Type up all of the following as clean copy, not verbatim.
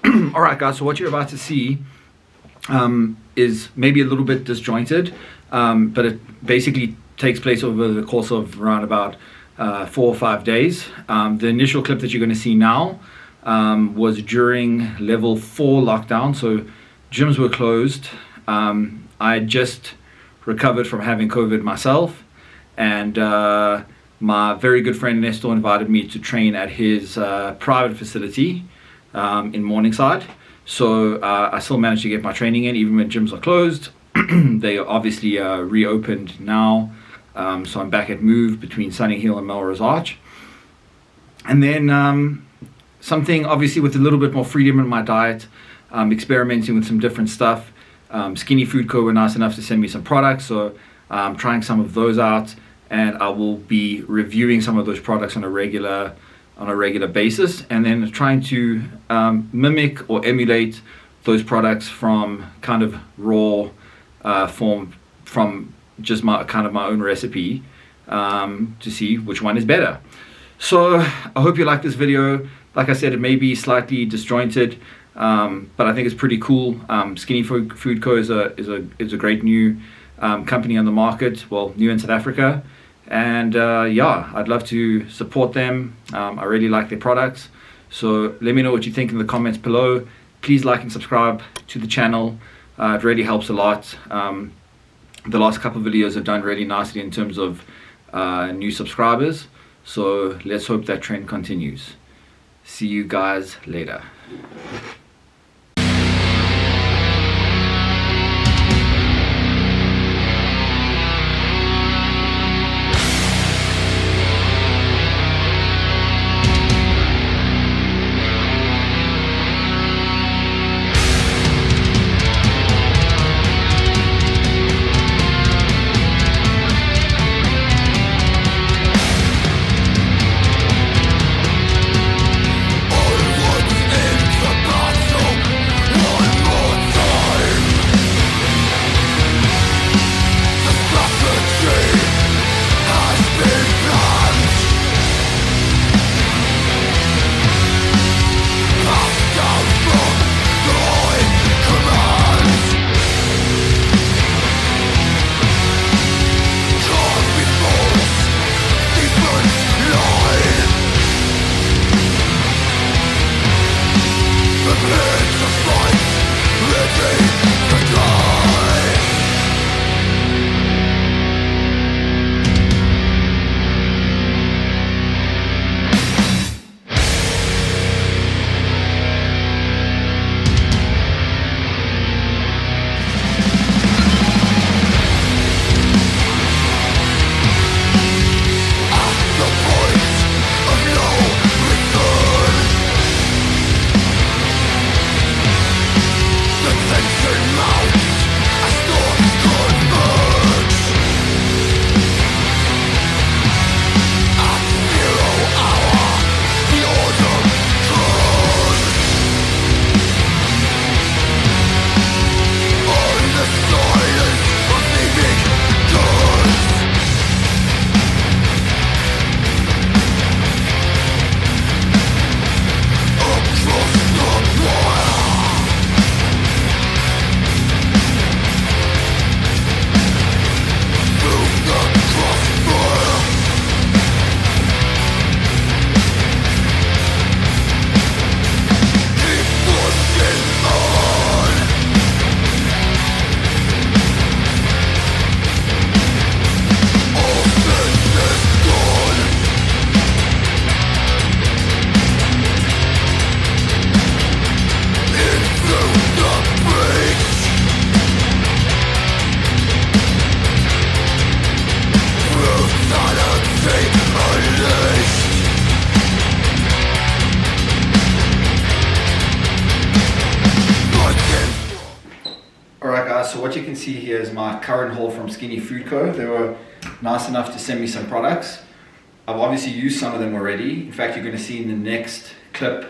All right, guys, so what you're about to see is maybe a little bit disjointed, but it basically takes place over the course of around about 4 or 5 days. The initial clip that you're going to see now was during level 4 lockdown, so gyms were closed. I just recovered from having COVID myself, and my very good friend Nestor invited me to train at his private facility in Morningside. So I still managed to get my training in even when gyms are closed. They are obviously reopened now, so I'm back at Move between Sunny Hill and Melrose Arch. And then something obviously with a little bit more freedom in my diet, experimenting with some different stuff. SkinnyFoodCo were nice enough to send me some products, so I'm trying some of those out, and I will be reviewing some of those products on a regular basis, and then trying to mimic or emulate those products from kind of raw form, from just my own recipe, to see which one is better. So I hope you like this video. Like I said, it may be slightly disjointed, but I think it's pretty cool. SkinnyFoodCo is a great new company on the market, well, new in South Africa. And yeah, I'd love to support them. I really like their products. So let me know what you think in the comments below. Please like and subscribe to the channel. It really helps a lot. The last couple of videos have done really nicely in terms of new subscribers. So let's hope that trend continues. See you guys later. So what you can see here is my current haul from SkinnyFoodCo. They were nice enough to send me some products. I've obviously used some of them already. In fact, you're going to see in the next clip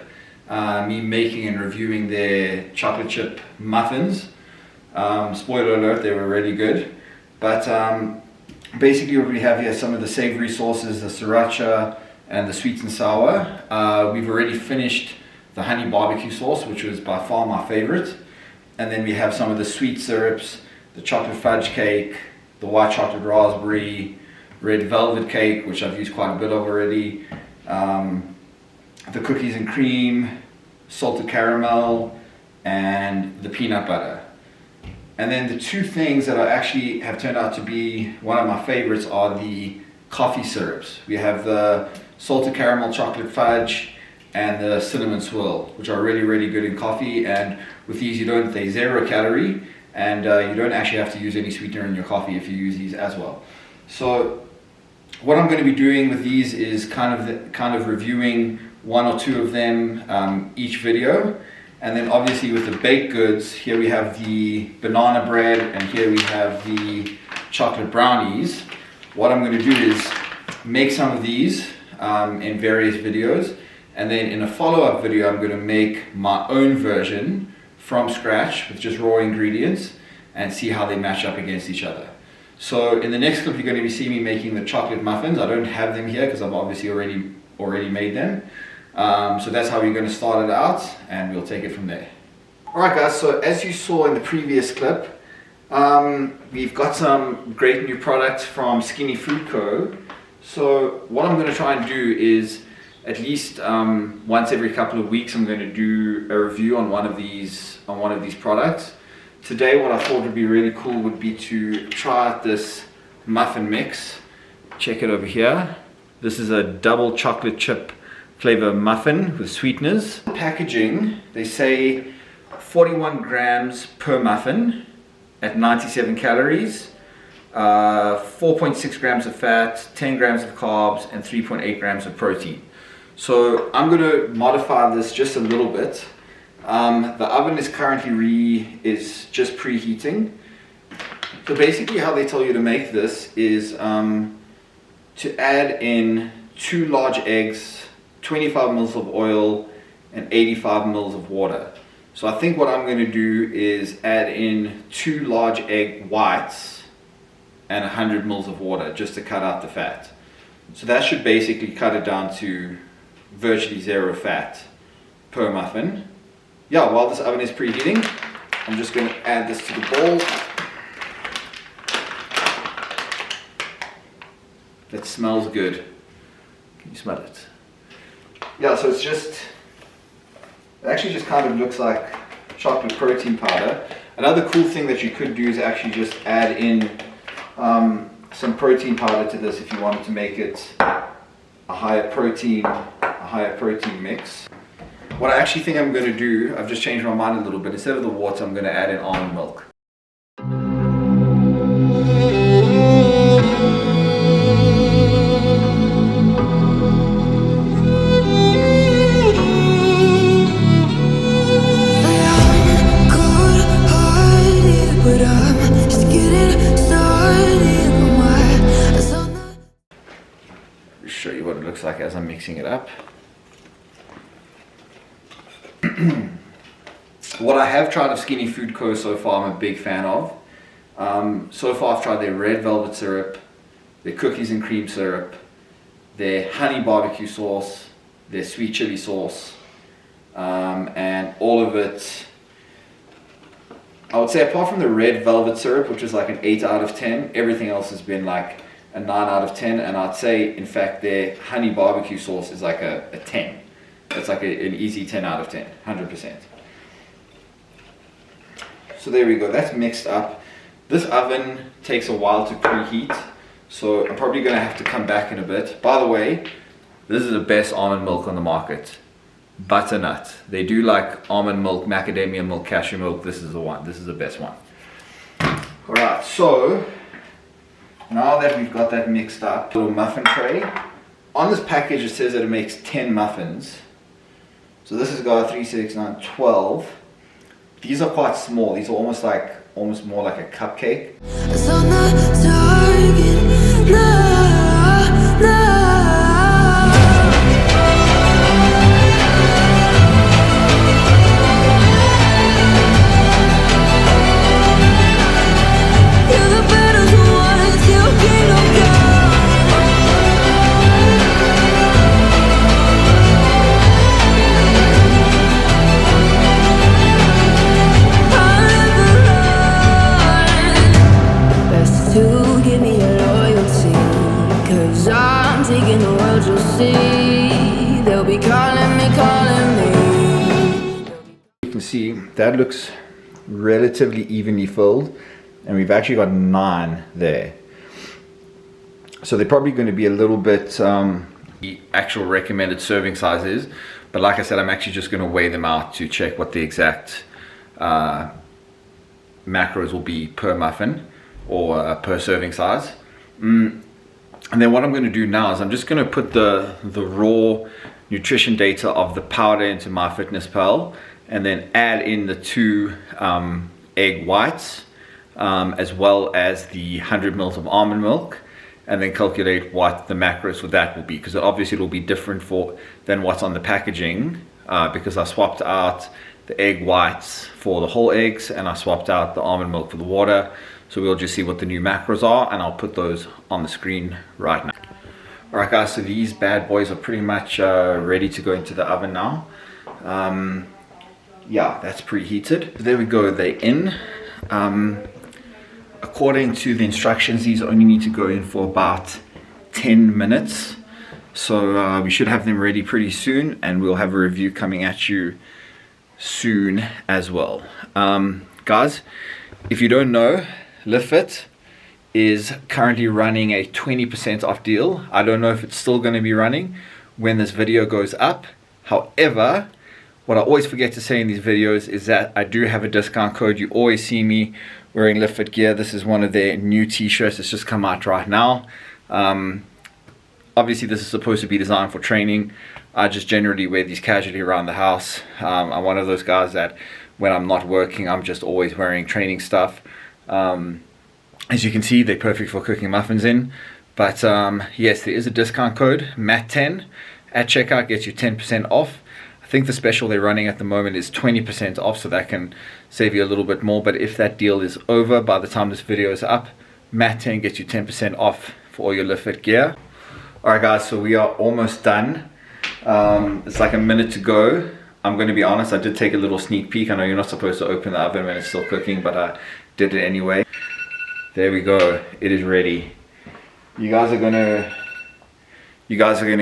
me making and reviewing their chocolate chip muffins. Spoiler alert, they were really good. But basically what we have here are some of the savory sauces, the sriracha and the sweet and sour. We've already finished the honey barbecue sauce, which was by far my favorite. And then we have some of the sweet syrups, the chocolate fudge cake, the white chocolate raspberry, red velvet cake, which I've used quite a bit of already, the cookies and cream, salted caramel, and the peanut butter. And then the two things that actually have turned out to be one of my favorites are the coffee syrups. We have the salted caramel chocolate fudge and the cinnamon swirl, which are really, really good in coffee. And with these, they're 0 calorie, and you don't actually have to use any sweetener in your coffee if you use these as well. So what I'm going to be doing with these is kind of reviewing one or two of them each video. And then obviously with the baked goods, here we have the banana bread and here we have the chocolate brownies. What I'm going to do is make some of these in various videos, and then in a follow-up video I'm going to make my own version from scratch with just raw ingredients and see how they match up against each other. So in the next clip you're going to be seeing me making the chocolate muffins. I don't have them here because I've obviously already made them. So that's how we're going to start it out, and we'll take it from there. Alright guys, so as you saw in the previous clip, we've got some great new products from SkinnyFoodCo. So what I'm going to try and do is at least once every couple of weeks I'm going to do a review on one of these products. Today what I thought would be really cool would be to try out this muffin mix. Check it over here. This is a double chocolate chip flavor muffin with sweeteners. Packaging, they say 41 grams per muffin at 97 calories, 4.6 grams of fat, 10 grams of carbs, and 3.8 grams of protein. So I'm going to modify this just a little bit. The oven is currently just preheating. So basically how they tell you to make this is to add in 2 large eggs, 25 mils of oil, and 85 mils of water. So I think what I'm going to do is add in 2 large egg whites and 100 mils of water just to cut out the fat. So that should basically cut it down to virtually 0 fat per muffin. Yeah, while this oven is preheating, I'm just going to add this to the bowl. That smells good. Can you smell it? Yeah, so it actually just kind of looks like chocolate protein powder. Another cool thing that you could do is actually just add in some protein powder to this if you wanted to make it a higher protein mix. What I actually think I'm going to do, I've just changed my mind a little bit. Instead of the water, I'm going to add in almond milk. Show you what it looks like as I'm mixing it up. What I have tried of SkinnyFoodCo so far, I'm a big fan of. So far I've tried their red velvet syrup, their cookies and cream syrup, their honey barbecue sauce, their sweet chili sauce, and all of it, I would say apart from the red velvet syrup, which is like an 8 out of 10, everything else has been like a 9 out of 10, and I'd say in fact their honey barbecue sauce is like a 10. It's like an easy 10 out of 10, 100%. So there we go, that's mixed up. This oven takes a while to preheat, so I'm probably going to have to come back in a bit. By the way, this is the best almond milk on the market. Butternut. They do like almond milk, macadamia milk, cashew milk. This is the one. This is the best one. Alright, so now that we've got that mixed up, little muffin tray. On this package it says that it makes 10 muffins. So this has got 3, 6, 9, 12. These are quite small. These are almost more like a cupcake. It's on the target. No, no. see, that looks relatively evenly filled, and we've actually got 9 there. So they're probably going to be a little bit the actual recommended serving size is, but like I said, I'm actually just going to weigh them out to check what the exact macros will be per muffin or per serving size. And then what I'm going to do now is I'm just going to put the raw nutrition data of the powder into MyFitnessPal, and then add in the 2 egg whites, as well as the 100 ml of almond milk, and then calculate what the macros for that will be, because obviously it will be different than what's on the packaging, because I swapped out the egg whites for the whole eggs, and I swapped out the almond milk for the water. So we'll just see what the new macros are, and I'll put those on the screen right now. Alright guys, so these bad boys are pretty much ready to go into the oven now. Yeah, that's preheated. There we go, they're in. According to the instructions, these only need to go in for about 10 minutes. So we should have them ready pretty soon, and we'll have a review coming at you soon as well. Guys, if you don't know, LiftFit is currently running a 20% off deal. I don't know if it's still going to be running when this video goes up. However, what I always forget to say in these videos is that I do have a discount code. You always see me wearing LiftFit gear. This is one of their new t-shirts. It's just come out right now. Obviously this is supposed to be designed for training. I just generally wear these casually around the house. I'm one of those guys that when I'm not working, I'm just always wearing training stuff. As you can see, they're perfect for cooking muffins in. But yes, there is a discount code, MAT10, at checkout, gets you 10% off. I think the special they're running at the moment is 20% off, so that can save you a little bit more. But if that deal is over by the time this video is up, MAT10 gets you 10% off for all your LiftFit gear. Alright guys, so we are almost done. It's like a minute to go. I'm going to be honest, I did take a little sneak peek. I know you're not supposed to open the oven when it's still cooking, but I did it anyway. There we go, it is ready. You guys are gonna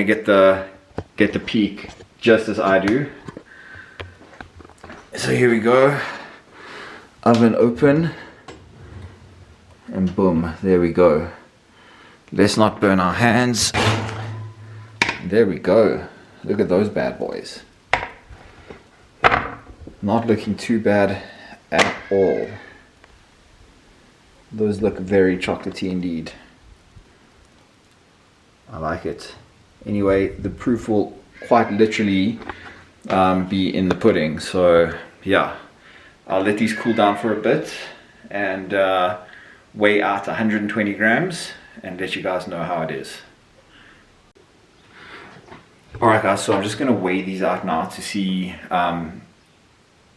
get the peek just as I do. So here we go, oven open, and boom, there we go. Let's not burn our hands. There we go, look at those bad boys. Not looking too bad at all. Those look very chocolatey indeed. I like it. Anyway, the proof will quite literally be in the pudding. So yeah, I'll let these cool down for a bit and weigh out 120 grams and let you guys know how it is. Alright guys, so I'm just going to weigh these out now to see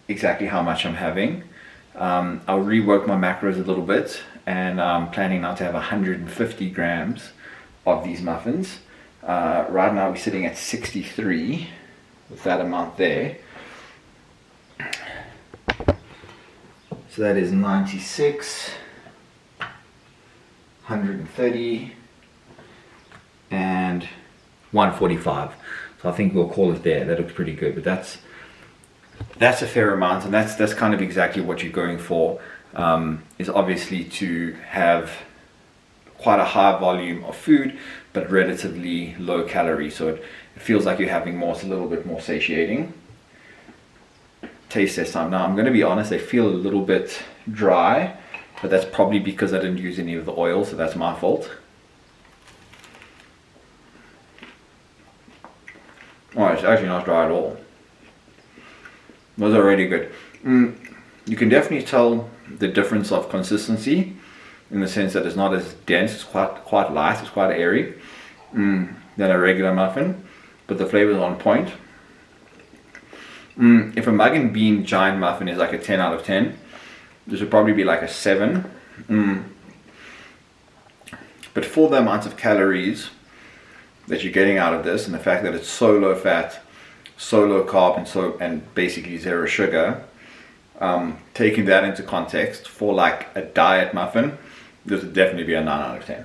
exactly how much I'm having. I'll rework my macros a little bit, and I'm planning now to have 150 grams of these muffins. Right now we're sitting at 63 with that amount there. So that is 96, 130, and 145. So I think we'll call it there. That looks pretty good, but that's a fair amount, and that's kind of exactly what you're going for, is obviously to have quite a high volume of food but relatively low calorie, so it feels like you're having more. It's a little bit more satiating. Taste test time. Now I'm going to be honest, they feel a little bit dry, but that's probably because I didn't use any of the oil, so that's my fault. Oh, it's actually not dry at all. Those are really good. You can definitely tell the difference of consistency in the sense that it's not as dense. It's quite light. It's quite airy than a regular muffin, but the flavor is on point. If a mug and bean giant muffin is like a 10 out of 10, this would probably be like a 7. But for the amount of calories that you're getting out of this, and the fact that it's so low fat, so low carb, and basically zero sugar, taking that into context for like a diet muffin, this would definitely be a 9 out of 10.